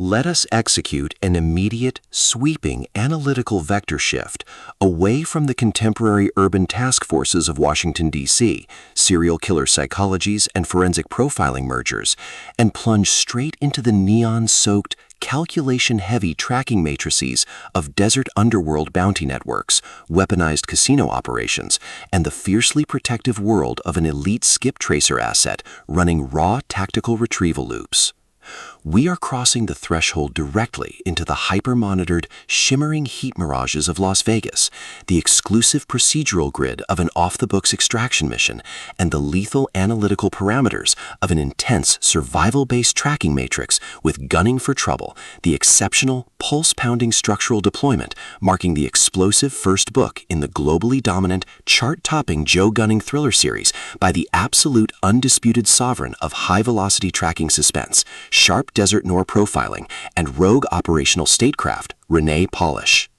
Let us execute an immediate, sweeping analytical vector shift away from the contemporary urban task forces of Washington, D.C., serial killer psychologies and forensic profiling mergers, and plunge straight into the neon-soaked, calculation-heavy tracking matrices of desert underworld bounty networks, weaponized casino operations, and the fiercely protective world of an elite skip tracer asset running raw tactical retrieval loops. We are crossing the threshold directly into the hyper-monitored, shimmering heat mirages of Las Vegas, the exclusive procedural grid of an off-the-books extraction mission, and the lethal analytical parameters of an intense, survival-based tracking matrix with gunning for trouble, the exceptional, pulse-pounding structural deployment marking the explosive first book in the globally dominant, chart-topping Joe Gunning thriller series by the absolute undisputed sovereign of high-velocity tracking suspense, sharp desert noir profiling, and rogue operational statecraft, Renee Pawlish.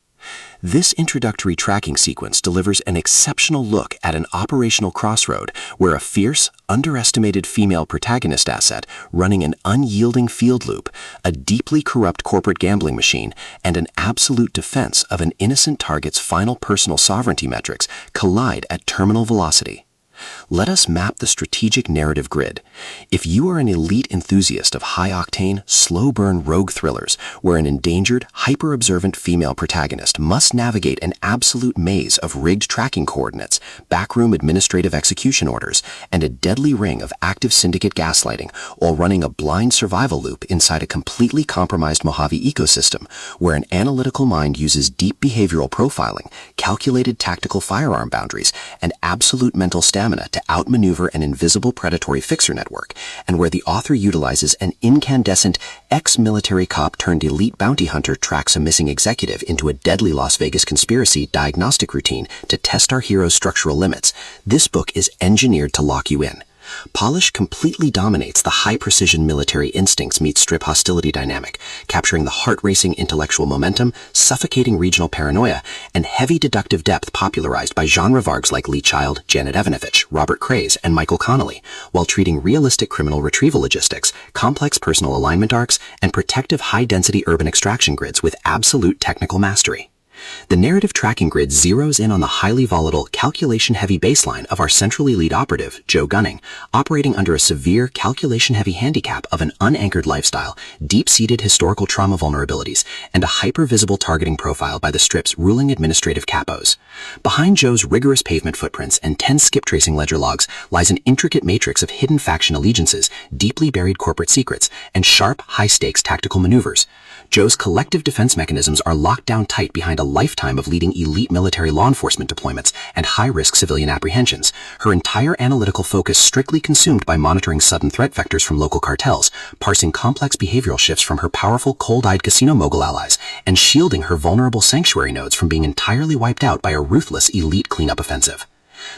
This introductory tracking sequence delivers an exceptional look at an operational crossroad where a fierce, underestimated female protagonist asset running an unyielding field loop, a deeply corrupt corporate gambling machine, and an absolute defense of an innocent target's final personal sovereignty metrics collide at terminal velocity. Let us map the strategic narrative grid. If you are an elite enthusiast of high-octane, slow-burn rogue thrillers where an endangered, hyper-observant female protagonist must navigate an absolute maze of rigged tracking coordinates, backroom administrative execution orders, and a deadly ring of active syndicate gaslighting while running a blind survival loop inside a completely compromised Mojave ecosystem where an analytical mind uses deep behavioral profiling, calculated tactical firearm boundaries, and absolute mental stamina to outmaneuver an invisible predatory fixer network, and where the author utilizes an incandescent ex-military cop turned elite bounty hunter tracks a missing executive into a deadly Las Vegas conspiracy diagnostic routine to test our hero's structural limits, this book is engineered to lock you in. Pawlish completely dominates the high-precision military instincts meets strip hostility dynamic, capturing the heart-racing intellectual momentum, suffocating regional paranoia, and heavy deductive depth popularized by genre vargs like Lee Child, Janet Evanovich, Robert Craze, and Michael Connolly, while treating realistic criminal retrieval logistics, complex personal alignment arcs, and protective high-density urban extraction grids with absolute technical mastery. The narrative tracking grid zeroes in on the highly volatile, calculation-heavy baseline of our centrally lead operative, Joe Gunning, operating under a severe, calculation-heavy handicap of an unanchored lifestyle, deep-seated historical trauma vulnerabilities, and a hyper-visible targeting profile by the strip's ruling administrative capos. Behind Joe's rigorous pavement footprints and 10 skip-tracing ledger logs lies an intricate matrix of hidden faction allegiances, deeply buried corporate secrets, and sharp, high-stakes tactical maneuvers. Joe's collective defense mechanisms are locked down tight behind a lifetime of leading elite military law enforcement deployments and high-risk civilian apprehensions, her entire analytical focus strictly consumed by monitoring sudden threat vectors from local cartels, parsing complex behavioral shifts from her powerful, cold-eyed casino mogul allies, and shielding her vulnerable sanctuary nodes from being entirely wiped out by a ruthless elite cleanup offensive.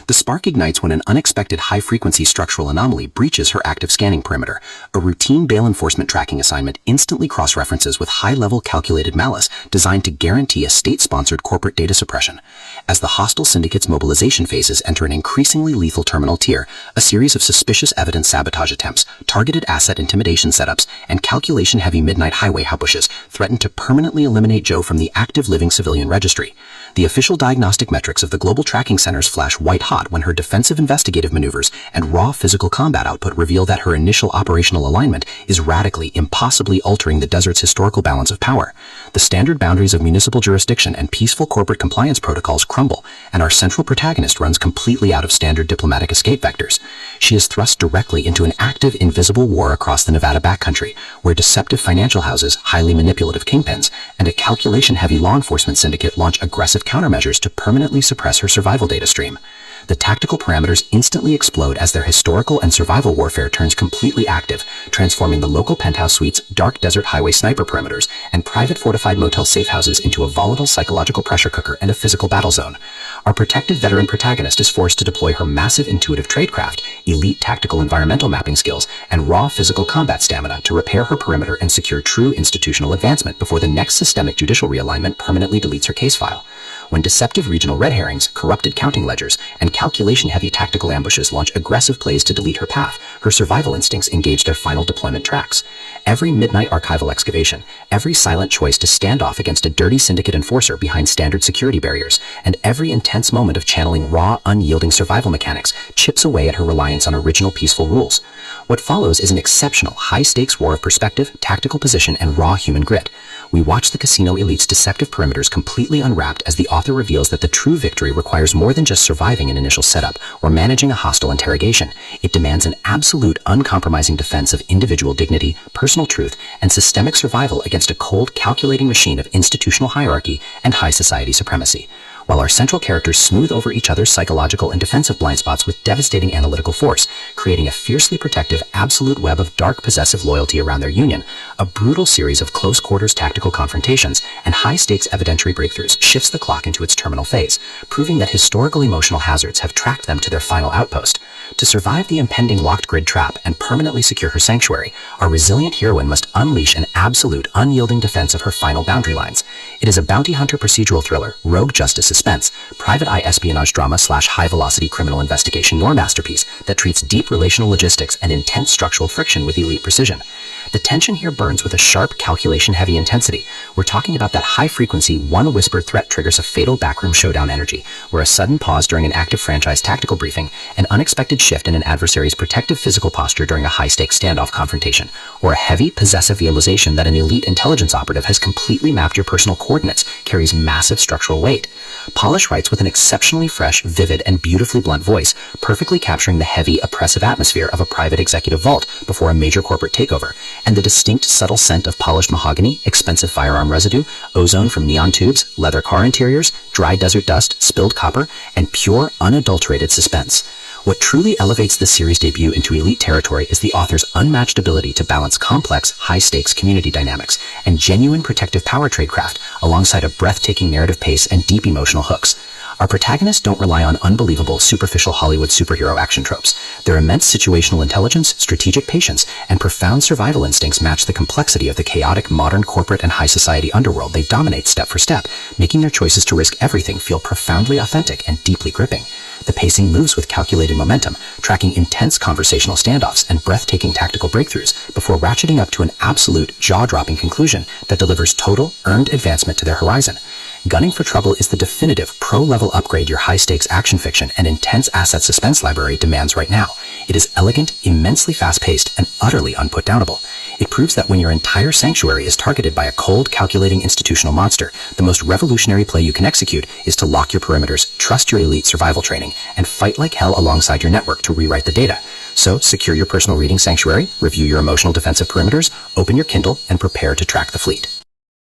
The spark ignites when an unexpected high-frequency structural anomaly breaches her active scanning perimeter. A routine bail enforcement tracking assignment instantly cross-references with high-level calculated malice designed to guarantee a state-sponsored corporate data suppression. As the hostile syndicate's mobilization phases enter an increasingly lethal terminal tier, a series of suspicious evidence sabotage attempts, targeted asset intimidation setups, and calculation-heavy midnight highway ambushes threaten to permanently eliminate Joe from the active living civilian registry. The official diagnostic metrics of the global tracking centers flash white-hot when her defensive investigative maneuvers and raw physical combat output reveal that her initial operational alignment is radically, impossibly altering the desert's historical balance of power. The standard boundaries of municipal jurisdiction and peaceful corporate compliance protocols crumble, and our central protagonist runs completely out of standard diplomatic escape vectors. She is thrust directly into an active, invisible war across the Nevada backcountry, where deceptive financial houses, highly manipulative kingpins, and a calculation-heavy law enforcement syndicate launch aggressive countermeasures to permanently suppress her survival data stream. The tactical parameters instantly explode as their historical and survival warfare turns completely active, transforming the local penthouse suites, dark desert highway sniper perimeters, and private fortified motel safe houses into a volatile psychological pressure cooker and a physical battle zone. Our protected veteran protagonist is forced to deploy her massive intuitive tradecraft, elite tactical environmental mapping skills, and raw physical combat stamina to repair her perimeter and secure true institutional advancement before the next systemic judicial realignment permanently deletes her case file. when deceptive regional red herrings, corrupted counting ledgers, and calculation-heavy tactical ambushes launch aggressive plays to delete her path, her survival instincts engage their final deployment tracks. Every midnight archival excavation, every silent choice to stand off against a dirty syndicate enforcer behind standard security barriers, and every intense moment of channeling raw, unyielding survival mechanics chips away at her reliance on original peaceful rules. What follows is an exceptional, high-stakes war of perspective, tactical position, and raw human grit. We watch the casino elite's deceptive perimeters completely unwrapped as the author reveals that the true victory requires more than just surviving an initial setup or managing a hostile interrogation. It demands an absolute, uncompromising defense of individual dignity, personal truth, and systemic survival against a cold, calculating machine of institutional hierarchy and high society supremacy. While our central characters smooth over each other's psychological and defensive blind spots with devastating analytical force, creating a fiercely protective, absolute web of dark, possessive loyalty around their union, a brutal series of close-quarters tactical confrontations and high-stakes evidentiary breakthroughs shifts the clock into its terminal phase, proving that historical emotional hazards have tracked them to their final outpost. To survive the impending locked grid trap and permanently secure her sanctuary, our resilient heroine must unleash an absolute, unyielding defense of her final boundary lines. It is a bounty hunter procedural thriller, rogue justice suspense, private eye espionage drama / high-velocity criminal investigation noir masterpiece that treats deep relational logistics and intense structural friction with elite precision. The tension here burns with a sharp, calculation-heavy intensity. We're talking about that high-frequency, one-whispered threat triggers a fatal backroom showdown energy, where a sudden pause during an active franchise tactical briefing, an unexpected shift in an adversary's protective physical posture during a high-stakes standoff confrontation, or a heavy, possessive realization that an elite intelligence operative has completely mapped your personal coordinates carries massive structural weight. Pawlish writes with an exceptionally fresh, vivid, and beautifully blunt voice, perfectly capturing the heavy, oppressive atmosphere of a private executive vault before a major corporate takeover, and the distinct, subtle scent of polished mahogany, expensive firearm residue, ozone from neon tubes, leather car interiors, dry desert dust, spilled copper, and pure, unadulterated suspense. What truly elevates this series' debut into elite territory is the author's unmatched ability to balance complex, high-stakes community dynamics and genuine protective power tradecraft alongside a breathtaking narrative pace and deep emotional hooks. Our protagonists don't rely on unbelievable, superficial Hollywood superhero action tropes. Their immense situational intelligence, strategic patience, and profound survival instincts match the complexity of the chaotic, modern corporate and high society underworld they dominate step for step, making their choices to risk everything feel profoundly authentic and deeply gripping. The pacing moves with calculated momentum, tracking intense conversational standoffs and breathtaking tactical breakthroughs before ratcheting up to an absolute, jaw-dropping conclusion that delivers total, earned advancement to their horizon. Gunning for Trouble is the definitive pro-level upgrade your high-stakes action fiction and intense asset suspense library demands right now. It is elegant, immensely fast-paced, and utterly unputdownable. It proves that when your entire sanctuary is targeted by a cold, calculating institutional monster, the most revolutionary play you can execute is to lock your perimeters, trust your elite survival training, and fight like hell alongside your network to rewrite the data. So, secure your personal reading sanctuary, review your emotional defensive perimeters, open your Kindle, and prepare to track the fleet.